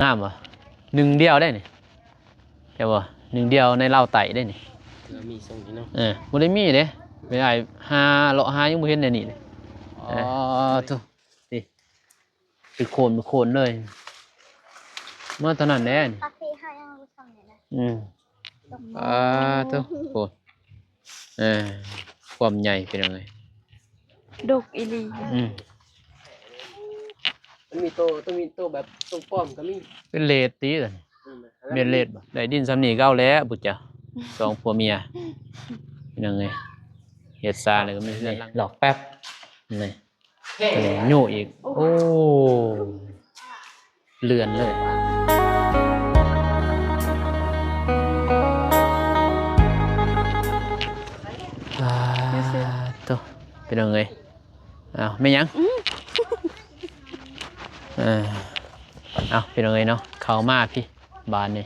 น้ำวะหนึ่งเดียวได้นี่ใช่ป่ะหนึ่งเดียวในเล่าไต่ได้นี่มีทรงนี้เนาะบ่ได้มีเด้ไม่ได้หาเลาะหายังบ่เห็นในนี่เลยอ๋อทุนี่เป็นโคนเลยเมื่อตอนนั้นแน่นี่ทุโคนความใหญ่เป็นยังไงดุกอีลีมันมีโตแบบโตป้อมก็มีเป็นเลดตีเลยเมียนเลดบ่ได้ดินซ้ำนี่เก้าแล้วบุจ้ะสองผัวเมียเป็นยังไงเฮ็ดซาเลยก็ไม่ได้หลอกแป๊บนี่โย่อีกโอ้เลือนเลยตัวเป็นยังไงอ้าวไม่ยังเป็นยังไงเนาะเข้ามาพี่บานนี่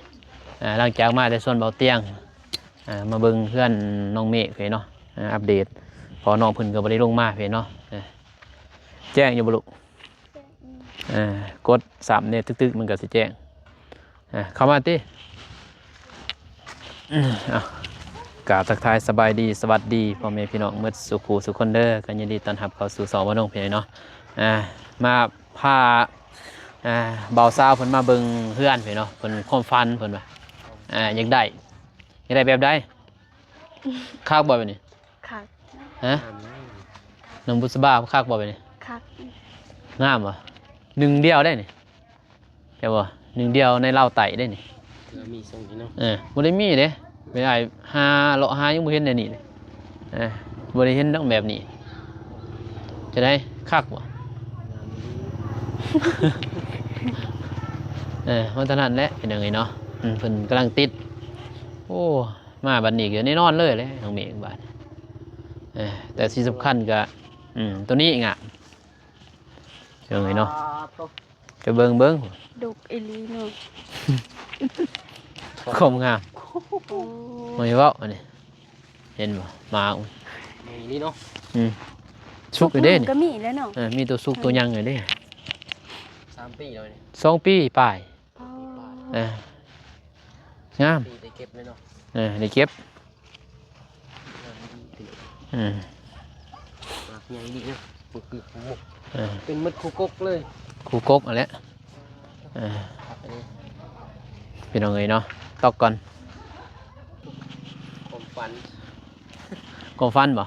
หลังจากมาแต่ส่วนเบาเตียงมาเบิ่งเพื่อนน้องเมฆเนาะอัปเดตพอน้องเพิ่นก็บ่ได้ลงมาเนาะแจ้งอยู่บ่ลูกกด3เนี่ยตึกๆมันก็สิแจ้งเข้ามาติกราบทักทายสบายดีสวัสดีพ่อแม่พี่น้องเมื่อสุขูสุขคนเด้อกันยินดีต้อนรับเข้าสู่สวน้องเพียเนาะมาพาเบาซาวเพิ่นมาเบิ่งเพื่อนเนาะเพิ่นความฝันเพิ่นว่าอยากได้แบบใดคักบ่แบบนี้คักฮะน้องบุษบาคักบ่แบบนี้คักงามบ่หนึ่งเดียวได้นี่ใช่บ่หนึ่งเดียวในเล่าไต่ได้นี่มีทรงนี้เนาะบ่ได้มีเด้ไม่ได้หาเลาะหายังบ่เห็นในนี่เลยบ่ได้เห็นทั้งแบบนี้จะได้คักบ่มันถนัดแหละเป็นยังไงเนาะเพิ่นกำลังติดโอ้มาบัดนี้ก็แน่นอนเลยทางเมฆบาดแต่ที่สำคัญก็ตัวนี้งะยังไงเนาะไปเบิ่งดุกอีลีเนาะคมงามไม่เว้าอันนี้เห็นบ่มานี่เนาะสุกอยู่เด้นี่ก็มีแล้วเนาะมีตัวสุกตัวยังอยู่เด้3 ปีแล้วนี่2 ปีปลายงามได้เก็บเลยเนาะได้เก็บใหญ่ดีนะเป็นมดคูกกเลยคูกกอะไรเป็นยังไงเนาะตอกก่อนความฟันบ่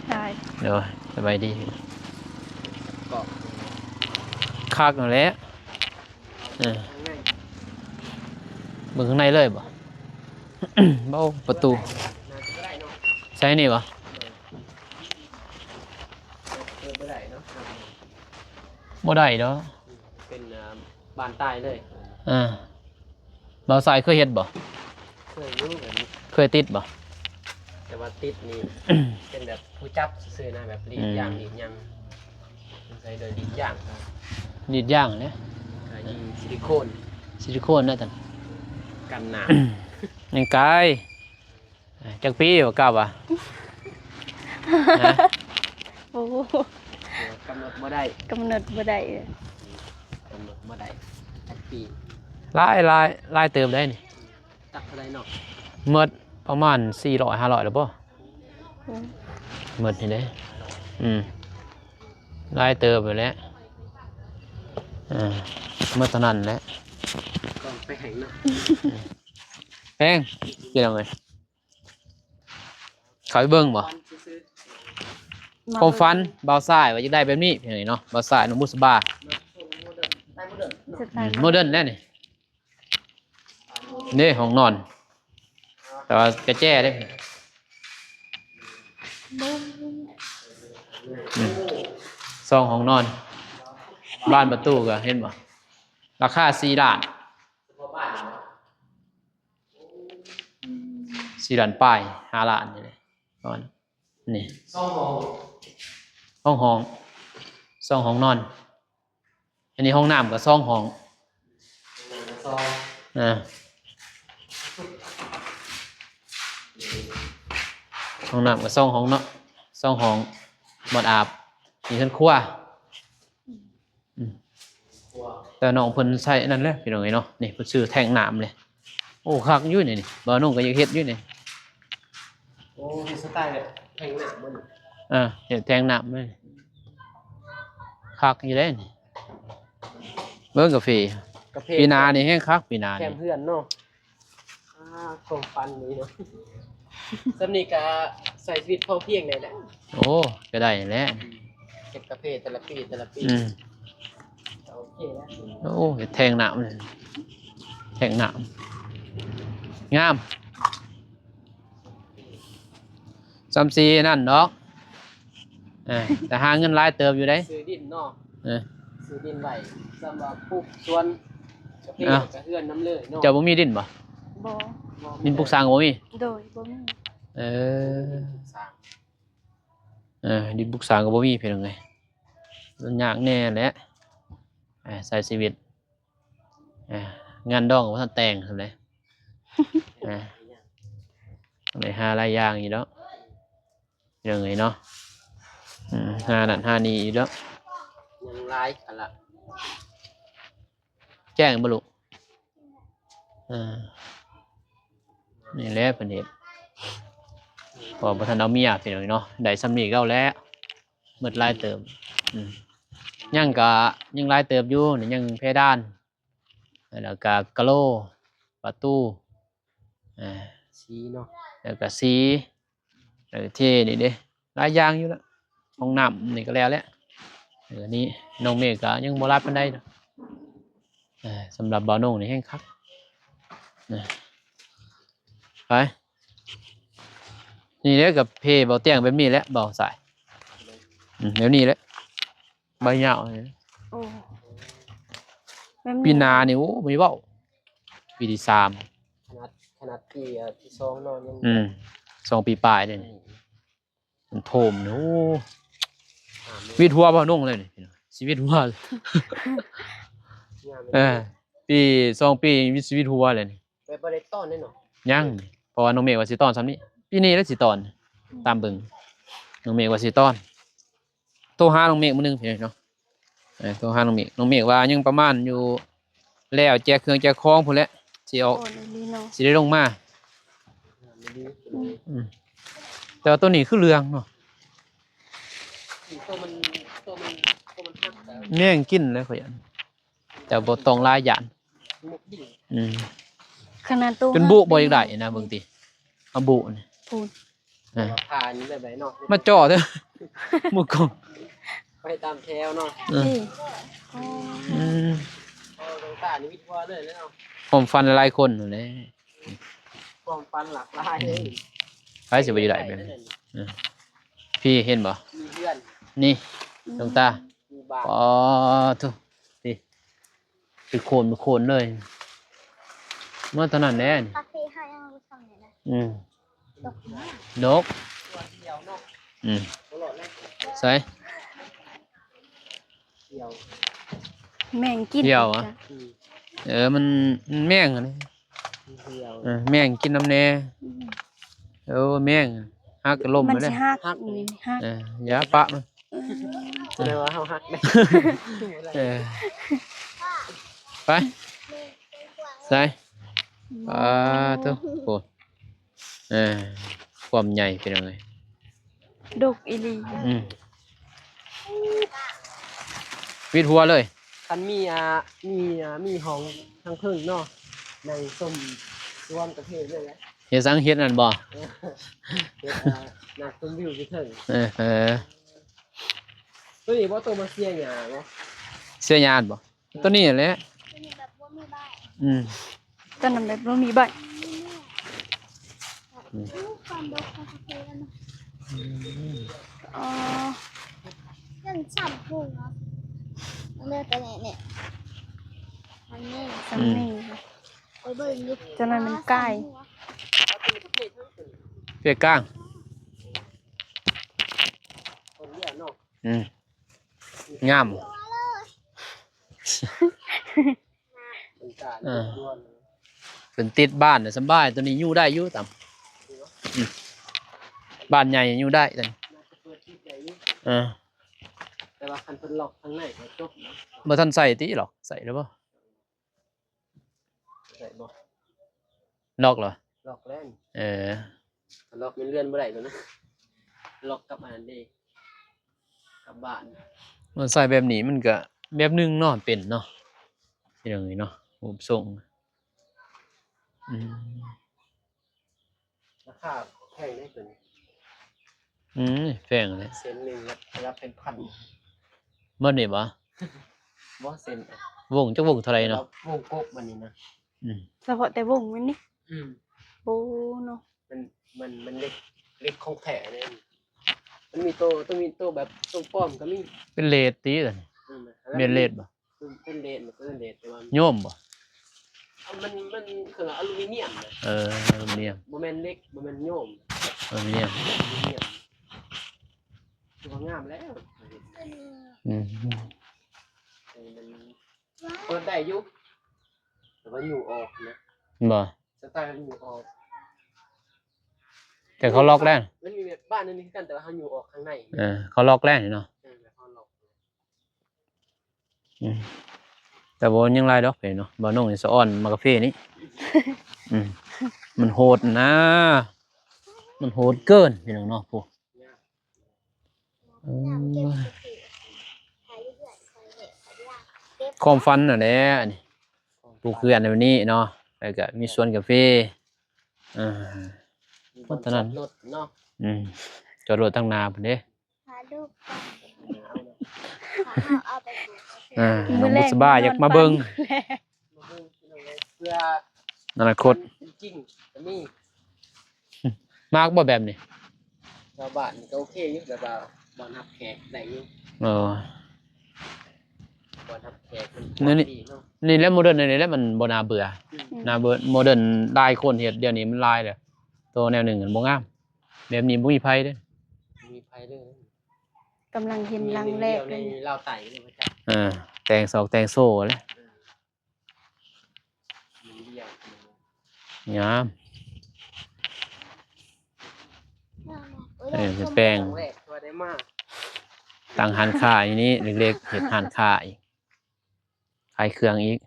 ได้เดี๋ยวสบายดีคักนั่นแหละเบิ่งข้างในเลยบ่ เบ้าประตูใช่นี่บ่บ่ได้เนาะเป็นบานใต้เลยเบาสายเคยเฮ็ดบ่เคยรู้แบบนี้เคยติดบ่แต่ว่าติดนี่ เป็นแบบผู้จับซื้อนะแบบรีดยางใส่โดยรีดยางรีดยางเนี่ยยิงซิลิโคนนะท่านกันหนายังไกลจักปีบ่กลับอ่ะโอ้กำหนดบ่ได้กำหนดบ่ได้จักปีลายเติมได้นี่ตักเท่าไรเนาะหมดประมาณ400-500แล้วป่ะหมดนี่เด้ลายเติมไปแล้วเมื่อตอนนั้นแหละก่อนไปแห่งเนาะแพงกี่ยังไงเขาไปเบิ้งบ่ความฝันเบาสายว่าจะได้แบบนี้เห็นไหมเนาะเบาสายน้องบุษบาโมเดิร์นแน่นี่ห้องนอนแต่ว่ากระแจได้ซองห้องนอนบ้านประตูก็เห็นบ่ราคา4 ล้าน4 ล้านป้าย5 ล้านนี่เลยนอนนี่ซองห้องนอนอันนี้ห้องน้ำกับซองห้องห้องน้ำกับซองห้องเนาะซองห้องหมดอาบมีชั้นครัว แต่น้องเพิ่นใส่อันนั้นแหละพี่น้องเอ้ยเนาะนี่เพิ่นซื้อแท่งน้ำเลยโอ้คักอยู่นี่บ่น้องก็อยากเฮ็ดอยู่นี่ โอ้มีสไตล์แบบแพงหนักมัน เฮ็ดแท่งน้ำเลยคักอยู่เด้นี่เบิ่งกาแฟ กาแฟ ปีหน้านี่แฮงคักปีหน้า แค นี่ มเพื่อนเนาะความฟันนี้เนาะสำนีกะใส่ชีวิตพอเพียงเลยแหละ โอ้ก็ได้แหละ เก็บกาแฟแต่ละปี อืม โอเคแล้ว โอ้เฮ็ดแท่งน้ำเลยแท่งน้ำงามซ้ำซีนั่นดอกแต่หาเงินหลายเติบอยู่ได้ ซื้อดินเนาะ เออ ซื้อดินไว้สำหรับปลูกสวนกาแฟ อ้าว กระเฮือนน้ำเลยเนาะ เจ้าบ่มีดินบ่ บ่ ดินปลูกสร้างบ่มี โดยบ่มี เออ สร้าง ดินปลูกสร้างก็บ่มีเพิ่นไงมันยากแน่แหละใส่ชีวิตงานดองก็บ่ทันแต่งซั่นแหละได้หาหลายอย่างอยู่แล้วเรื่องไงเนาะหานั่นหานี่อยู่แล้ว ยังร้ายกันละ แจ้งบ่ลูกนี่แหละเพิ่นเฮ็ดพอบ่ทันเอาเมียพี่น้องเนาะได้สำนี้ก็เอาแล้วหมดหลายเติมยังก็ยังหลายเติบอยู่นี่ยังเพดานแล้วก็กะโหลประตูอ่า สีเนาะ แล้วก็สีแล้วก็เทนี่เด้หลายอย่างอยู่แล้วห้องน้ำนี่ก็แล้วแหละนี่น้องเมฆก็ยังบ่รับปานใดดอกสำหรับบ่าวน้องนี่แฮงคักไปนี่แหละกับเพเบาเตียงแบบนี้แหละเบาสายเดี๋ยวนี้แหละใบยาวนี่ โอ้แบบ ปีหนานี่โอ้ไม่เว้าปีที่สาม ขนาดปีที่สองเนาะยัง 2 ปีปลายเลยนี่มันโถมนี่โอ้วิทย์หัวบ่าวน้องเลยนี่ชีวิตหัวเลย งาม ปี2 ปีมีชีวิตหัวเลยนี่ ไปบ่ได้ต้อนแน่เนาะ ยังเพราะว่าน้องเมฆว่าสิตอนซ้ำนี้ปีนี้แล้วสิตอนตามเบิ่งน้องเมฆว่าสิตอนโทรหาน้องเมฆมื้อนึงพี่เนาะโทรหาน้องเมฆว่ายังประมาณอยู่แล้วแจกเครื่องแจกของพุ่นแหละสิเอา โอ้ในลีเนาะ สิได้ลงมา ไม่ดี แต่ว่าตัวนี้คือเรืองเนาะ ตัวมันหักแต่ แม่งกินเลยข่อยอันแต่บ่ต้องลายหยาน มุกดิ่ง อืม ขนาดตัว จนบุบ่อีกได้นะเบิ่งติเอาบุนี่ พูด แต่ว่าผ่านนี่แบบไหนเนาะ มาจ่อเด้อ มุกกง ไปตามแถวเนาะ นี่โอ้ อืม ตรงตานี่วิทย์ว่าเลยเนาะ ผมฟันหลายคนนั่นแหละ ความฟันหลากหลายเลย ใครสิบ่อยู่ได้แบบนี้พี่เห็นบ่ มีเพื่อน นี่ดวงตา มีบ้าน อ๋อทุนี่เป็นโคนเลยเมื่อตอนนั้นแน่นี่ กาแฟให้ยังรู้ทำเนี่ยนะ อืม ดอกไม้ นก ตัวเดียวเนาะ อืม ตลอดเลย ใส่ เดียว แม่งกิน เดี่ยวอ่ะ อืม มันแม่งอันนี้ เดียว แม่งกินน้ำแน่แม่งฮักกระลม มัน ไปเลย สิหักนี่หัก อย่าปะมัน แสดงว่าเขาหักได้ เออไปใส่ทุกคนความใหญ่เป็นยังไง ดุกอีหลี วิดหัวเลย คันมีห้องทางพึ่งเนาะในส้มรวมประเทศเลยแหละ เฮ็ดสังเฮ็ดนั่นบ่ เฮ็ดนักชมวิวที่ถึง เออ ตัวนี้ว่าตัวมาเสียหยาเนาะ เสื้อยานบ่ตัวนี้แหละ จะมีแบบว่ามีบ้าน ตอนนั้นแบบบ่มีใบ ความดกของกาแฟแล้วเนาะ อ๋อ เรื่องฉ่ำพุ่งเนาะเลือกตัวเนี่ยอันนี้ สำนี ไปเบิ่งอยู่ ตอนนั้นมันใกล้ เพียกลาง คนเดียวเนาะ งาม เป็นการ รวน เป็นติดบ้านน่ะสำบายตัวนี้อยู่ได้อยู่ต่ำบ้านใหญ่อยู่ได้ตัวนี้ น่าจะเปิดที่ใหญ่นี่ เออ แต่ ว่าคันเพิ่นล็อกข้างในก็จบนะ บ่ทันใส่ติหรอกใส่แล้วบ่ ใส่บ่ ล็อกเหรอ ล็อกแล้ว เออ ล็อกมันเลื่อนบ่ได้แล้วนะล็อกกับอันนั้นเด้กับบ้าน มันใส่แบบนี้มันก็แบบหนึงเนาะเป็นเนาะที่อย่างนี้เนาะรูปทรงอืม ราคาแพงได้ตัวนี้ แพงเลย เซนหนึงรับเป็นพัน บ่นี่บ่ บ่เซน วงจักวงเท่าไหร่เนาะ วงกบมันนี่นะ อืม เฉพาะแต่วงมันนี่ อืม โอ้เนาะ มันเล็กของแท้เลยมันมีตัวต้องมีตัวแบบตัวป้อมก็มี เป็นเลดติซั่น อืม เมนเลดบ่ เป็นเลดมันก็เป็นเลดแต่ว่า โยมบ่ มันคืออลูมิเนียมนะ อลูมิเนียม บ่แม่นเล็กบ่แม่นโยม อลูมิเนียม อลูมิเนียมคือว่างามแล้ว อืม มันเปิดได้อยู่แต่ว่าอยู่ออกนะ บ่ สไตล์มันอยู่ออก แต่เขาล็อกแล้ว มันมีแบบบ้านนึงนี่คือกันแต่ว่าเขาอยู่ออกข้างใน เขาล็อกแล้วนี่เนาะ แบบเขาล็อก อืมแต่บ่ยังหลายดอกเพิ่นเนาะบ่น้องนี่สะอ้อนมากาแฟนี่อืมมันโหดนะ มันโหดเกินพี่น้องเนาะผู้ เนี่ย เออความฝันน่ะแหละอันนี้ปลูกเขื่อนแบบนี้เนาะแล้วก็มีสวนกาแฟอ่า มีบอลจอดรถเนาะ อืมจอดรถทางหน้าพุ่นเด้ หาลูกก่อน เอาเนาะ เอาไปปลูก น้องบุษบาอยากมาเบิ่ง มาเบิ่งพี่น้องเลยเพื่อ อนาคต จริงก็มี มากบ่แบบนี้ ชาวบ้านก็โอเคอยู่แบบว่าบอลทับแขกได้อยู่ เออบ อลทับแขกมัน นั่นนี่ ดีเนาะ นี่แหละโมเดิร์นนี่แหละมันบ่น่าเบื่อน่าเบื่อโมเดิร์นหลายคนเฮ็ดเดี๋ยวนี้มันหลายแล้วตัวแนวหนึ่งมันบ่งามแบบนี้บ่มีไผเด้อ มีไผเด้อก ำลังเห็นรังแรก ใน เลย ลาวไต่เลยพระเจ้า แต่งศอกแต่งโซ่แหละ มีเดียว งาม เออ จะแปลง ครั้งแรกตัวได้มาก ตั้งหันค่าอยู่นี้เล็กๆเฮ็ดหันค่าอีกขายเครื่องอีก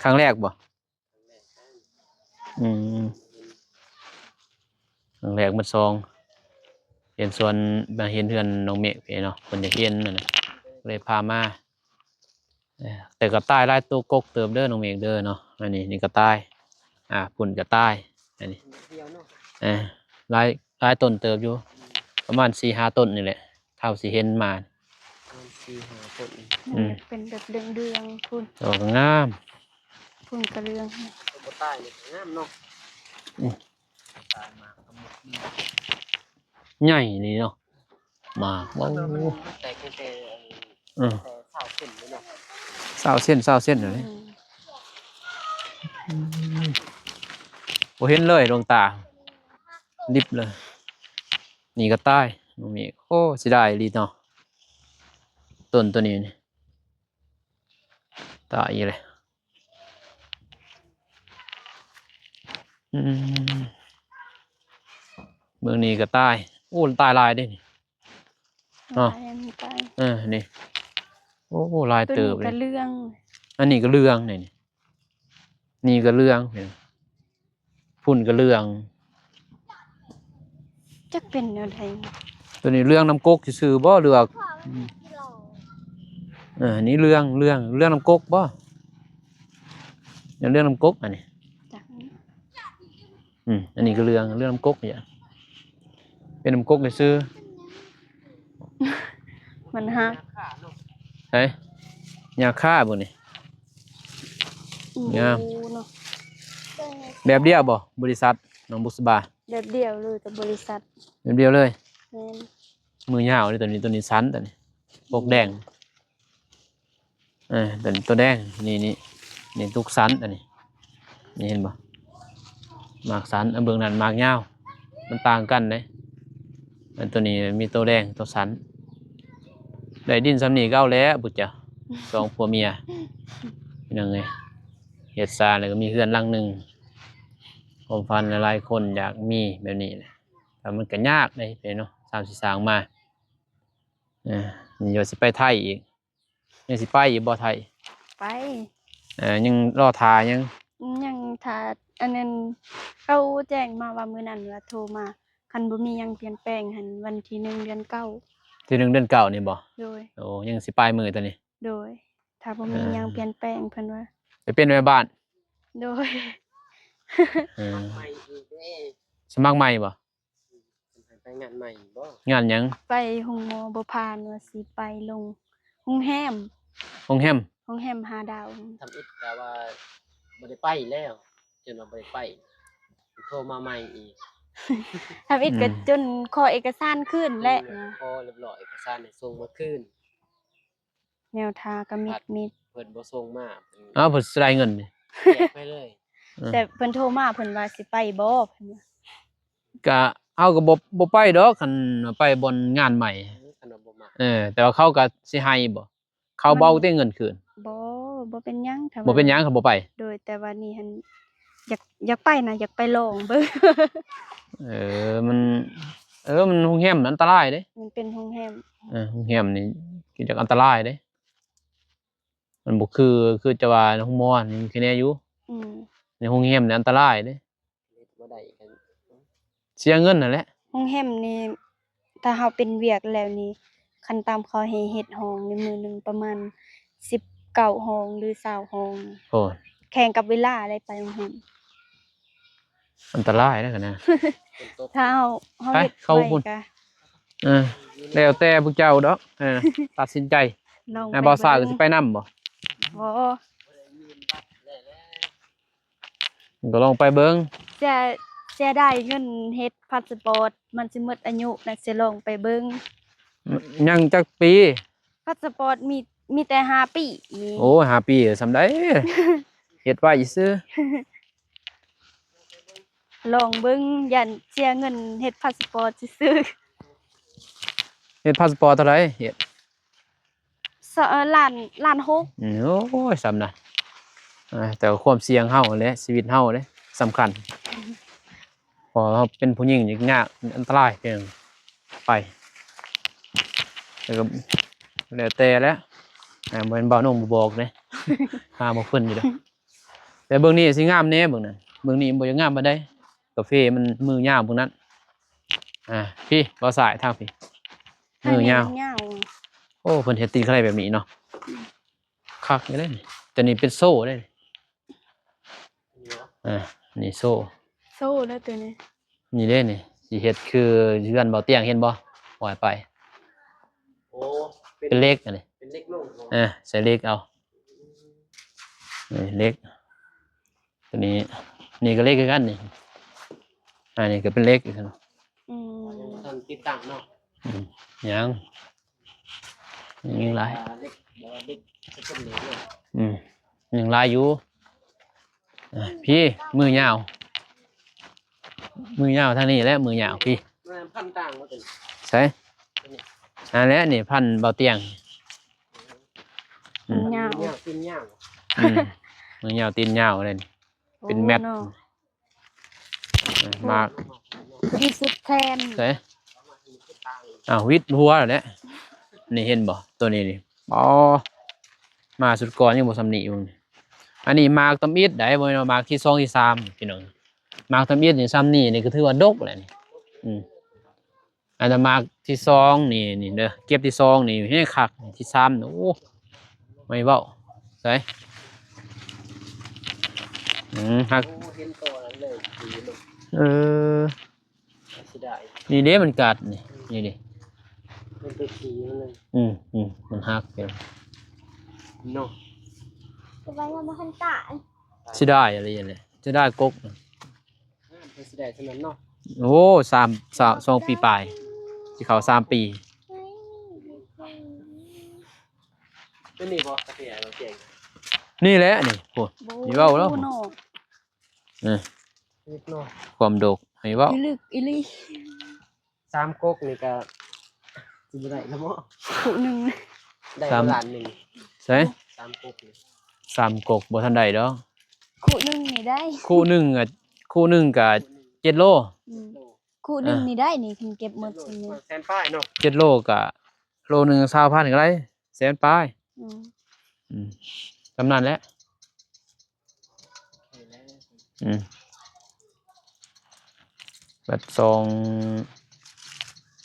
ครั้งแรกบ่ ครั้งแรก อืมครั้งแรกมันซองเห็นส่วนมาเห็นเฮือนน้องเมฆพี่เนาะเพิ่นจะเห็นนั่นน่ะเลยพามาแต่ก็ตายหลายตัวกกเติบเด้อน้องเมฆเด้อเนาะอันนี้นี่ก็ตายพุ่นก็ตายอันนี้ เดียวเนาะ หลายต้นเติบอยู่ประมาณ 4-5 ต้นนี่แหละเท่าสิเห็นมา 4-5 ต้น อืม เป็นแบบเรืองๆพุ่น ดอกก็งาม พุ่นกระเรือง ต้นบ่ตายนี่งามเนาะ อืม ตายมาก็หมดนี่ ใหญ่นี่เนาะมากว้าว มันแตกแต่ อืม ข้าวขึ้นเลยเนาะ 20 เส้นเลย บ่เห็นเลยดวงตาดิบเลย นี่ก็ตายน้องเมฆโอ้สิได้อีหลีเนาะต้นตัวนี้นี่ตายอีกเลยเมืองนี้ก็ตายโอ้ตายหลายเด้นี่ ตายมันตาย นี่โอ้ลาย ตัว เติบ นี้ เล กระ ย เรือง อันนี้ก็เรื่องนี่ก็เรื่องเห็นพุ่นก็เรื่อง จักเป็นแนวใด ตัวนี้เรื่องน้ำกกซื่อๆบ่เลือก พ่อมันกิโล นี่เรื่องน้ำกกบ่อย่างเรื่องน้ำกกอันนี้ จัก อันนี้ก็เรื่องน้ำกกเนี่ยเป็นน้ำกกซื่อ มันฮัก ขาเนาะ ไอ้ยาฆ่าบ่นี่ งาม โอ้เนาะ ตัวนี้ แบบเดียวบ่บริษัทน้องบุษบา แบบเดียวเลยกับบริษัท แบบเดียวเลย แม่น มือยาวเลยตัวนี้สันตัวนี้ปกแดงตัวนี้ตัวแดงนี่ทุกสันตัวนี้นี่เห็นบ่หมากสันเบื้องนั้นหมากยาวมันต่างกันเลยอันตัวนี้มีตัวแดงตัวสันได้ดินสำนีก็เอาแล้วบุตรจ้ะสองผัวเมียเป็นยังไงเฮ็ดซาแล้วก็มีเฮือนหลังหนึ่งความฝันหลายๆคนอยากมีแบบนี้แหละแต่มันก็ยากเลยเนาะ3-4สร้างมา นี่เดี๋ยวสิไปไทยอีกยังสิไปอีกบ่ไทย ไป ยังรอทายัง ยังถ้าอันนั้นเขาแจ้งมาว่ามื้อนั้นว่าโทรมาคันบ่มีหยังเปลี่ยนแปลงหันวันที่1เดือนเก้า ที่1เดือนเก้านี่บ่ โดย โอ้ยังสิปลายมือตัวนี้ โดย ถ้าบ่มีหยังเปลี่ยนแปลงเพิ่นว่า ไปเป็นแม่บ้าน โดย เออ ใหม่อีกเด้ สมัครใหม่บ่ ไปงานใหม่บ่ งานหยัง ไปโรงหมอบ่ผ่านว่าสิไปลงโรงแรม โรงแรม 5 ดาว ทำอิฐแต่ว่าบ่ได้ไปแล้วจนว่าบ่ได้ไปโทรมาใหม่อีก ทำอิฐก็จนขอเอกสารขึ้นและนะ พอเรียบร้อยเอกสารได้ส่งมาคืน แนวทางก็มิด เพิ่นบ่ส่งมาเพิ่น อ้าวเพิ่นสิได้เงินนี่ แจกไปเลย แต่เพิ่นโทรมาเพิ่นว่าสิไปบ่เพิ่นว่า ก็เอาก็บ่ไปดอกคันไปบนงานใหม่ ขนมบ่มา แต่ว่าเขาก็สิให้บ่เขาเบาแต่เงินคืน บ่เป็นหยังถ้า บ่เป็นหยังเขาบ่ไป โดยแต่ว่านี่หันอยากไปนะอยากไปลองเบิ่ง มันมันโรงแรมมันอันตรายเด้ มันเป็นโรงแรม โรงแรมนี่กิจกรรมอันตรายเด้ มันบ่คือจะว่าโรงหมอนี่คือแน่อยู่ อืม ในโรงแรมนี่อันตรายเด้ เฮ็ดบ่ได้กัน เสียเงินนั่นแหละ โรงแรมนี่ถ้าเฮาเป็นเวียกแล้วนี่คันตามเขาให้เฮ็ดห้องในมื้อหนึงประมาณ19ห้องหรือ20ห้อง โอ้ แข่งกับเวลาอะไรไปโรงแรม อันตรายนะกันนะ ฝนตก ถ้าเฮา ไป เฮ็ด เข้า ไว้ พุ่น ก็ แล้วแต่พวกเจ้าดอกตัดสินใจ ลอง บ่าวสาวก็ เบิ่ สิ ง ไปนํบ่ บ่ ก็ลองไปเบิ่ง จะได้เงินเฮ็ดพาสปอร์ตมันสิหมดอายุนะสิลองไปเบิ่ง ยังจักปี พาสปอร์ตมีแต่5 ปี โอ้5 ปีสำได้ เฮ็ดไว้ซื่อ ลองเบิ่งยันเสียเงินเฮ็ดพาสปอร์ตซื่อ เฮ็ดพาสปอร์ตเท่าไหร่เฮ็ด ๆล้านหก โอ้ยสำนะแต่ว่าความเสี่ยงเฮาแหละชีวิตเฮาเด้สำคัญพอเราเป็นผู้หญิงนี่ยากอันตรายเพียงไปแล้วก็แล้วแต่แหล้วบ่เป็นบ่าวน้องบ่บอกเด้ หาบ่เพิ่นอยู่ดอกแต่เบิ่งนี้สิงามแน่เบิ่งนั่นเบิ่งนี้บ่ยังงามปานใดกาแฟมันมือยาวพวกนั้นพี่บ่สายทางพี่มือยาว ยาว โอ้เพิ่นเฮ็ดตีนอะไรแบบนี้เนาะคักอยู่เด้นี่แต่นี่เป็นโซ่เด้นี่ เนาะ นี่โซ่ โซ่แล้วตัวนี้ นี่เด้นี่สิเฮ็ดคือเรือนเบาเตียงเห็นบ่ปล่อยไป โอ้ เป็นเหล็กอันนี้ เป็นเล็กลงเนาะ ใส่เหล็กเอานี่เหล็กตัวนี้นี่ก็เหล็กคือกันนี่นี่ก็เป็นเหล็กอีกเนาะ อืม ยังบ่ทันติดตั้งเนาะ ยังหลาย เล็กบ่เล็กเป็นเหล็กเนาะ ยังหลายอยู่พี่มือยาวทางนี้แหละมือยาวพี่ มันพันต่างบ่เป็น ใช่อันนี้นี่พันเบาเตียง ยาว ขึ้นยาว มือยาวตีนยาวเลยนี่ เป็นแมท โอ้นาะ มาก ที่สุดแทน ใช่วิทย์หัวแล้วเนี่ยนี่เห็นบ่ตัวนี้นี่มาสุดก่อนยังบ่สำนีอยู่นี่อันนี้มากตำอิดได้บ่แม่นว่ามากที่2ที่3พี่น้องมากตำอิดนี่ซ้ำนี่ก็ถือว่าดกแหละนี่อันนั้นมากที่2นี่เด้อเก็บที่2นี่ให้คักที่3นี่โอ้ไม่เว้าใช่ฮัก โอ้เห็นตัวนั้นเลยดีเนาะ สิได้ นี่เด้มันกัดนี่ดิ เป็นตัวผีมันเลย มันฮักเดี๋ยว เนาะ จะไปยังบ่ทันตาย สิได้อะไรอย่างเงี้ยจะได้กก เป็นสิได้เท่านั้นเนาะ โอ้2 ปีปลายที่เขา3 ปี เป็นนี่บ่กาแฟเราเก่ง นี่แหละนี่โหนี่เว้าแล้ว โอ้เนาะ นิดเนาะ ความดกให้เว้า อีลึกอีหลี 3ก๊กนี่ก็สิบ่ได้แล้วบ่ คู่หนึง ได้ล้านหนึง ใช่ 3ก๊กนี่ 3 กกบ่ทันได้ดอก คู่หนึงนี่ได้ คู่หนึงก็7 โล อืมคู่หนึงนี่ได้นี่คันเก็บหมดซุนี้ แสนป้ายเนาะ 7 โลก็ โลหนึง20,000ก็ได้แสนปลาย อืม อืมจำนั้นแหละ โอเคแล้ว อืมแบบซอง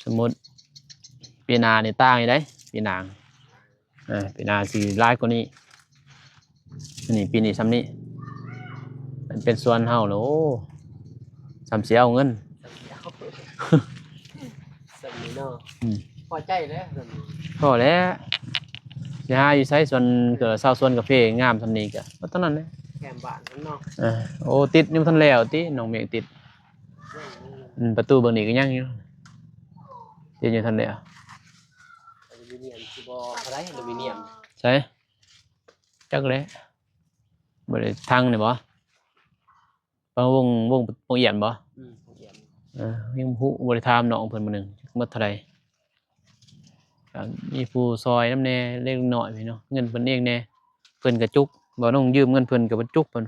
สมมุติปีหน้านี่ต่างอยู่เด้ปีหน้าปีหน้าสิหลายกว่านี้อันนี้ปีนี้ซ้ำนี้มันเป็นส่วนเฮาแล้วโอ้ซ้ำสิเอาเงิน สำนี้เนาะ อืม พอใจแล้วสำนี้ พอแล้วสิหาอยู่ไสส่วนก็เซาส่วนกาแฟงามซำนี้ก็บ่เท่านั้นแหละ แกมบ้านมันเนาะ โอ้ติดยังบ่ทันแล้วติน้องเมฆติด ประตูเบิ่งนี่ก็ยังอยู่ติดอยู่ทันแล้ว อลูมิเนียมสิบ่อะไรอลูมิเนียม ใช่จักเลยบ่ได้ทางนี่บ่ฟังวงเอียนบ่ ของเอี่ยม ยังฮู้บ่ได้ถามน้องเพิ่นมื้อหนึงจักหมดเท่าใดก็มีผู้ซอยนำแน่เล็กน้อยพี่เนาะเงินเพิ่นเองแน่เพิ่นก็จุกบ่น้องยืมเงินเพิ่นก็บ่จุกเพิ่น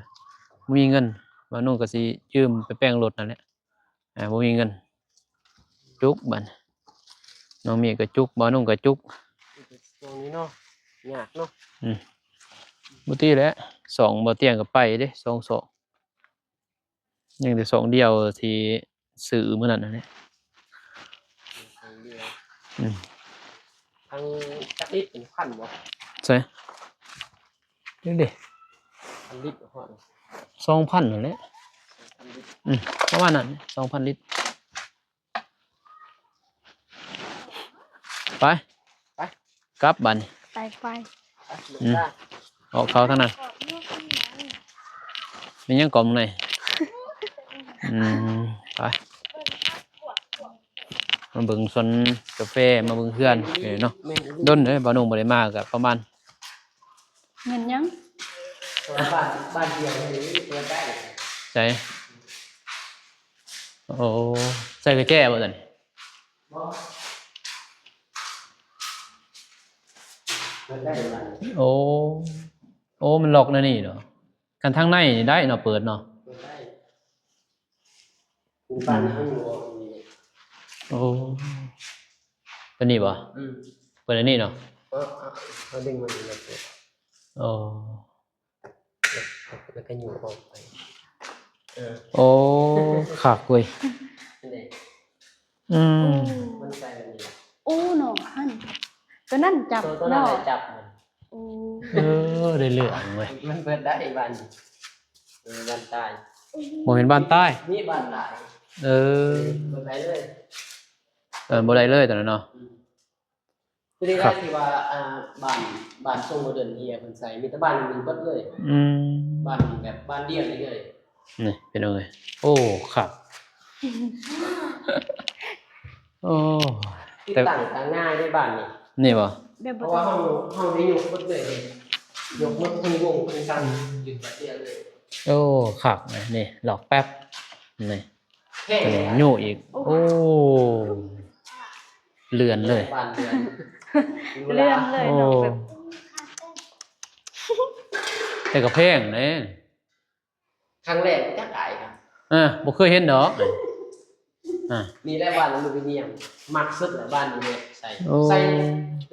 บ่มีเงินบ่น้องก็สิยืมไปแปลงรถนั่นแหละบ่มีเงินจุกบัดน้องเมียก็จุกบ่น้องก็จุก ตรงนี้เนาะยากเนาะ บ่ตีแหล้ว2บ่เตียงก็ไปเด้2ยังแต่2เดียวที่ซื้อมื้อนั้นน่ะแหละ ทางเดียว อืม ทางจักริดเป็นพันบ่ ใช่นี่เด้ พันลิตรฮอด 2,000นั่นแหละ พันลิตร ประมาณนั้น2,000 ลิตรไปกลับบัดนี้ ไปไป หนึ่งได้ ออกเขาทางนั้นมีหยังกล่อมเลยไปมาเบิ่งสวนกาแฟมาเบิ่งเพื่อนเนาะดนเด้บ่าวนุ่งบ่ได้มาก็ประมาณ เงินยัง บ้านเดียวนี่ตัวใกล้ ใช่โอ้ใส่กระแจบ่ซั่น บ่ตัวใกล้บ้าน โอ้มันล็อกนะนี่เนาะกันทางในนี่ได้เนาะเปิดเนาะ ตัวใกล้คุณบ้านเขาอยู่นี่ โอ้ตัวนี้บ่ อืม เปิดอันนี้เนาะ เขาดึงมันเลย โอ้ แล้วก็อยู่ออกไป โอ้คักเว้ย นี่ อืม มันใส่แบบนี้ โอ้หนอหั่นตัวนั่นจับ ตัวนั้น เนาะ จับมัน โอ้ ได้เรื่องเว้ย มันเปิดได้บ้านบ้านใต้ บ่เห็นบ้านใต้ นี่บ้านหลาย เออ เปิดได้เลย บ่ได้เลยตอนนั้นเนาะ คือได้ที่ว่าบ้านทรงโมเดิร์นเฮียเพิ่นใส่มีแต่บ้านมีเบิดเลย อืม บ้านแบบบ้านเดียวนี่เลย นี่เป็นเอาไงโอ้คักโอ้ ที่ตั้งทางง่ายได้บ้านนี่ นี่บ่ แบบ เพ บ่ ราะ ต้ ว่า อง ห้องนี้ยกหมดเลยยกหมดทั้งวงทั้งกันอยู่แบบเดียวเลย โอ้คักนะนี่หลอกแป๊บนี่ แค่ ตัวนี้ยู่อีก โอ้เลือนเลย บ้านเดือน เลื่อนเลยเนาะแบบ แต่ก็แพงเด้ ครั้งแรกจักอายครับ บ่เคยเห็นดอกนี่ได้บ้านอลูมิเนียมมักสุดแหละบ้านนี้เนี่ยใส่ โอ้ ใส่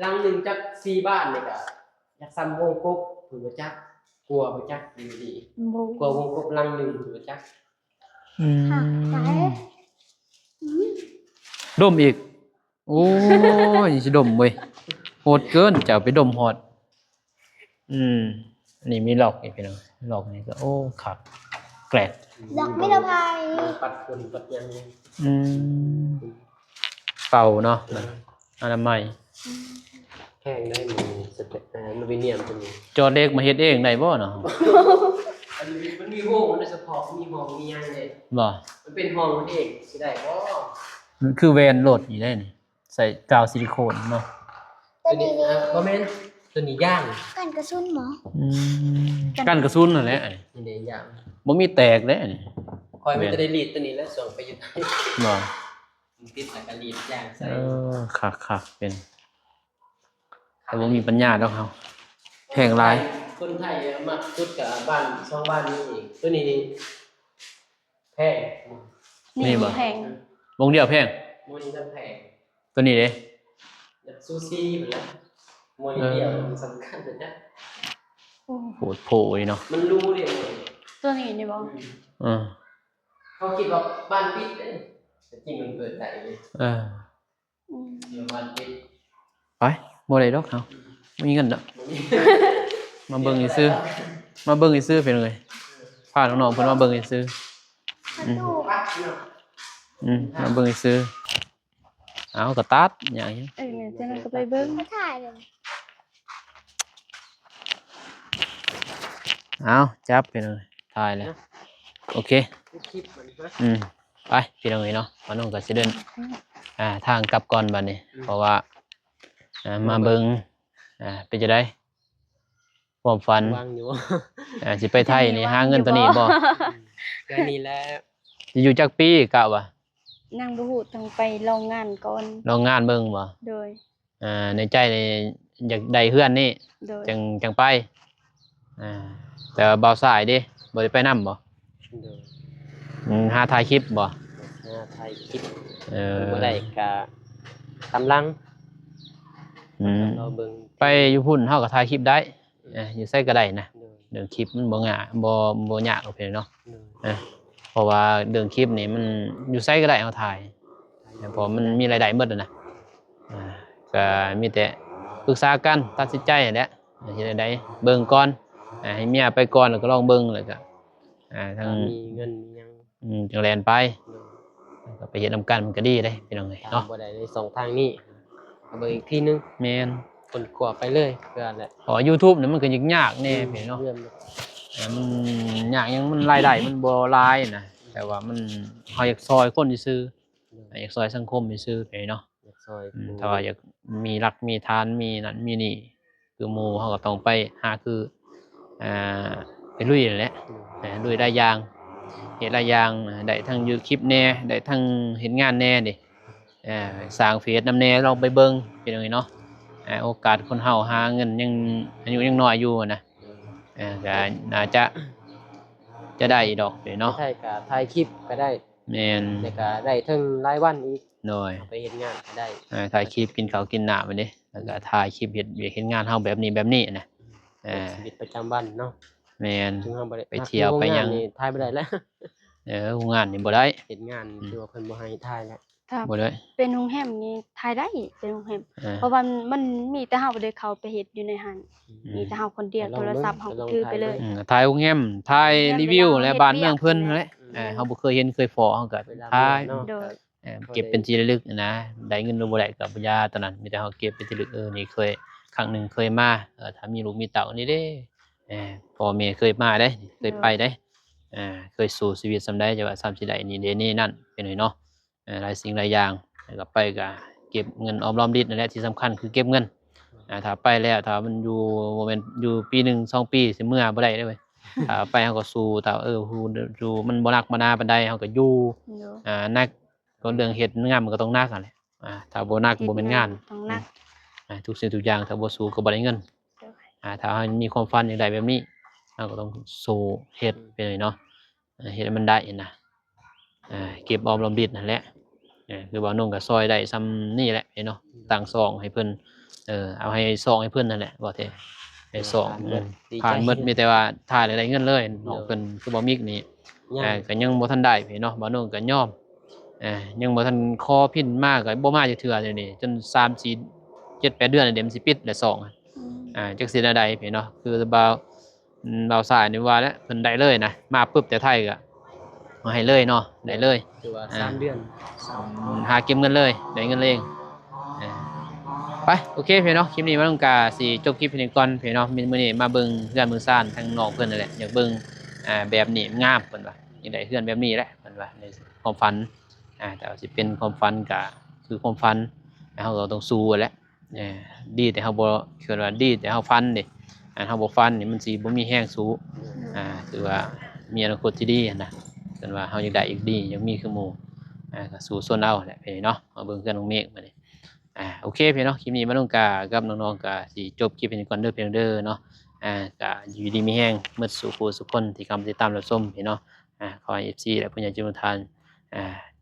ลังหนึงจัก4บ้านนี่ก็อยากซ้ำวงกบถือว่าจักกลัวบ่จักดี บ่ กลัววงกบลังหนึงถือว่าจัก อืม ใจ ดมอีก โอ้ยสิดมเว้ยโหดเกินจะเอาไปดมฮอดอันนี้มีหลอกอีกพี่น้องหลอกนี่ก็โอ้คักแกลก ดอกไม่ละพาย ปัดฝุ่นปัดหยัง อืมเป่าเนาะมันอนามัย แห้งได้มีสเต็ปอลูมิเนียมตัวนี้ จอเด็กมาเฮ็ดเองได้บ่เนาะ อันนี้มันมีห้องมันเฉพาะมีห้องมีหยังเลย บ่ มันเป็นห้องมันเองสิได้บ่ มันคือแวนโหลดอยู่ได้นี่ใส่กาวซิลิโคนเนาะ ตัวนี้นี่ บ่แม่นตัวนี้ย่าง กันกระสุนหมอ กันกระสุนนั่นแหละ นี่เด้ย่าง บ่มีแตกเด้อันนี้ คอยมันจะได้รีดตัวนี้แล้วส่งไปอยู่ บ่ มันติดแล้วก็รีดย่างใส่ คักเป็นแต่บ่มีปัญญาดอกเฮาแพงหลาย คนไทยมักสุดกับบ้านสองบ้านนี้อีกตัวนี้นี่แพง นี่บ่แพง วงเดียวแพง มันจะแพง ตัวนี้เด้ แบบซูซี่เหมือนแล้วมวยเดียวมันสำคัญเลยนะ โอ้ โหดโผล่เนาะ มันรู้เดียวเลย ตัวนี้นี่บ่ อืม เขาคิดว่าบ้านปิดเลยแต่จริงมันเปิดใจเลย เออ อืม เดี๋ยวบ้านปิด ไปบ่ได้ดอกเฮามีเงินดอก มันมี มาเบิ่งซื่อมาเบิ่งซื่อเป็นเลยพาน้องๆเพิ่นมาเบิ่งซื่อ มาดู ปั๊บเนาะ มาเบิ่งซื่อเอาก็ตัดอย่างนี้ เอ้ยแม่จังนั้นก็ไปเบิ่ง มาถ่ายเลย เอาจับเป็นเลยถ่ายแล้วโอเค คลิปมันนะ ไปพี่น้องเอ้ยเนาะมาน้องก็สิเดินทางกลับก่อนบัดนี้เพราะว่ามาเบิ่งเป็นจังได๋ความฝัน วางอยู่ สิไปไทยนี่หาเงินตัวนี้บ่ ก็นี่แหละ สิอยู่จักปีกะว่า นางบ่ฮู้ต้องไปลองงานก่อน ลองงานเบิ่งบ่ โดย ในใจนี่อยากได้เฮือนนี่ โดย จังไปแต่ว่าเบาสายเด้บ่ได้ไปนำบ่ เดี๋ยว หาถ่ายคลิปบ่ ถ่ายคลิป บ่ บ่ได้ก็กำลัง เราเบิ่ง ไปอยู่พุ่นเฮาก็ถ่ายคลิปได้อยู่ไสก็ได้นะ เดี๋ยว เรื่องคลิปมันบ่ง่ายบ่ยากหรอกเพิ่นเนาะ เดี๋ยว เพราะว่าเรื่องคลิปนี่มันอยู่ไสก็ได้เฮาถ่ายเพราะมันมีรายได้หมดอะนะก็มีแต่ปรึกษากันตัดสินใจนั่นแหละเฮ็ดได้เบิ่งก่อนให้เมียไปก่อนแล้วก็ลองเบิ่งแล้วก็ทาง มีเงินมีหยัง จังแลนไป เดี๋ยว ก็ไปเฮ็ดนำกันมันก็ดีเด้พี่น้องเอ้ย ตาม เนาะ บ่ได้ในสองทางนี้เอาเบิ่งอีกทีนึง แม่น คนกว่าไปเลยเพื่อแหละ เพราะว่า YouTube นี่มันก็ยากๆแน่พี่เนาะ เรื่อง มันยากยังมันรายได้มันบ่หลายนะแต่ว่ามันเฮาอยากซอยคนซื่อๆอยากซอยสังคมซื่อๆพี่เนาะ ซอย ถ้าว่าอยากมีรักมีทานมีนั่นมีนี่คือหมู่เฮาก็ต้องไปหาคือไปลุยนั่นแหละลุยได้อย่างเฮ็ดหลายอย่างได้ทั้งอยู่คลิปแหน่ได้ทั้งเฮ็ดงานแหน่ดิสร้างเฟซนำแหน่ลองไปเบิ่งพี่น้องเนาะโอกาสคนเฮาหาเงินยังอายุยังน้อยอยู่นะก็น่าจะได้ดอกเนาะ ใช่ก็ถ่ายคลิปก็ได้ แม่น แต่ก็ได้ทั้งรายวันอีก หน่อย ไปเฮ็ดงานก็ได้ ถ่ายคลิปกินข้าวกินน้ำไปดิแล้วก็ถ่ายคลิปเฮ็ดงานเฮาแบบนี้นะ ชีวิตประจำวันเนาะ แม่น ถึงเฮาบ่ได้ ไปเที่ยวไปหยัง นี่ถ่ายบ่ได้แล้ว โรงงานนี่บ่ได้ เฮ็ดงานคือว่าเพิ่นบ่ให้ถ่ายแล้ว ถ้า บ่ได้ เป็นโรงแรมนี่ถ่ายได้เป็นโรงแรม เออ เพราะว่ามันมีแต่เฮาบ่ได้เข้าไปเฮ็ดอยู่ในหันมีแต่เฮาคนเดียวโทรศัพท์เฮาก็ถือไปเลย ถ่ายโรงแรมถ่ายรีวิวและบ้านเมืองเพิ่นนั่นแหละเฮาบ่เคยเห็นเคยฟ้อเฮาก็ถ่าย โดย เก็บเป็นที่ระลึกนะได้เงินหรือบ่ได้ก็บ่ยาตอนนั้นมีแต่เฮาเก็บเป็นที่ระลึกนี่เคยครั้งหนึงเคยมาถ้ามีลูกมีเต้านี่เด้พ่อแม่เคยมาได้เคยไปได้เคยสู่ชีวิตส่ำใดจะว่าซ้ำสิได้นี่เด้นี่นั่นเป็นหน่อยเนาะหลายสิ่งหลายอย่างแล้วก็ไปก็เก็บเงินออมรอมริบนั่นแหละที่สำคัญคือเก็บเงินถ้าไปแล้วถ้ามันอยู่บ่แม่นอยู่ปีหนึ่งสองปีสิเมื่อบ่ได้เด้อเว้ยถ้าไปเฮาก็สู้ถ้าฮู้อยู่มันบ่หนักบ่หนาปานใดเฮาก็อยู่ โดย นักก็เรื่องเฮ็ดงานมันก็ต้องนักนั่นแหละถ้าบ่นักบ่แม่นงาน ต้องนัก ทุกสิ่งทุกอย่างถ้าบ่สู้ก็บ่ได้เงิน โดย ถ้าเรามีความฝันอย่างใดแบบนี้เราก็ต้องสู้เฮ็ดไปเลยเนาะเฮ็ดให้มันได้นะเก็บออมรอมริบนั่นแหละคือบ่าวนุ่งก็ซอยได้ซ้ำนี่แหละเนาะตั้งซองให้เพิ่นเอาให้ซองให้เพิ่นนั่นแหละบ่แท้ให้ซองผ่านหมดมีแต่ว่าถ่ายแล้วได้เงินเลยน้องเพิ่นคือบ่มิกนี่ก็ยังบ่ทันได้พี่เนาะบ่าวนุ่งก็ยอมยังบ่ทันคอพิ้นมาก็บ่มาจักเทื่อเดี๋ยวนี้จน3 4 7 8 เดือนเดี๋ยวมันสิปิดแล้วซองจักสิได้พี่เนาะคือบ่าวสายนี่ว่าแล้วเพิ่นได้เลยนะมาปึ๊บแต่ไทยก็เอาให้เลยเนาะได้เลย คือว่า3 เดือน หาเก็บเงินเลยได้เงินเองไปโอเคพี่เนาะคลิปนี้มาต้องการสิจบคลิปเพียงก่อนพี่เนาะมื้อนี้มาเบิ่งเฮือนมือซ่านทางน้องเพิ่นนั่นแหละอยากเบิ่งแบบนี้งามเพิ่นว่าอยากได้เฮือนแบบนี้แหละเพิ่นว่าในความฝันแต่ว่าสิเป็นความฝันก็คือความฝันเฮาก็ต้องสู้แหละดีแต่เฮาบ่คือว่าดีแต่เฮาฝันเด้เฮาบ่ฝันนี่มันสิบ่มีแรงสู้คือว่ามีอนาคตที่ดีนะเพิ่นว่าเฮาอยากได้อีกดีอยากมีคือหมู่ก็สู้ส่วนเอาแหละพี่เนาะมาเบิ่งเฮือนน้องเมฆบัดนี้โอเคพี่เนาะคลิปนี้มาลงกากับน้องๆก็สิจบคลิปนี้ก่อนเด้อพี่น้องเด้อเนาะก็อยู่ดีมีแรงหมดสู่ผู้สุขคนที่กำลังติดตามรับชมพี่เนาะขอให้ FC และผู้ใหญ่ใจบุญทาน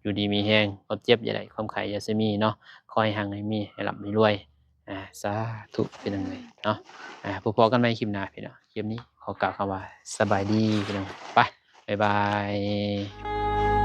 อยู่ดีมีแรงความเจ็บอย่าได้ความไข้อย่าสิมีเนาะขอให้หังให้มีให้ร่ำให้รวย สาธุพี่น้องเลยเนาะพบกันใหม่คลิปหน้าพี่น้องคลิปนี้ขอกล่าวคำว่าสบายดีพี่น้องไปบ๊ายบาย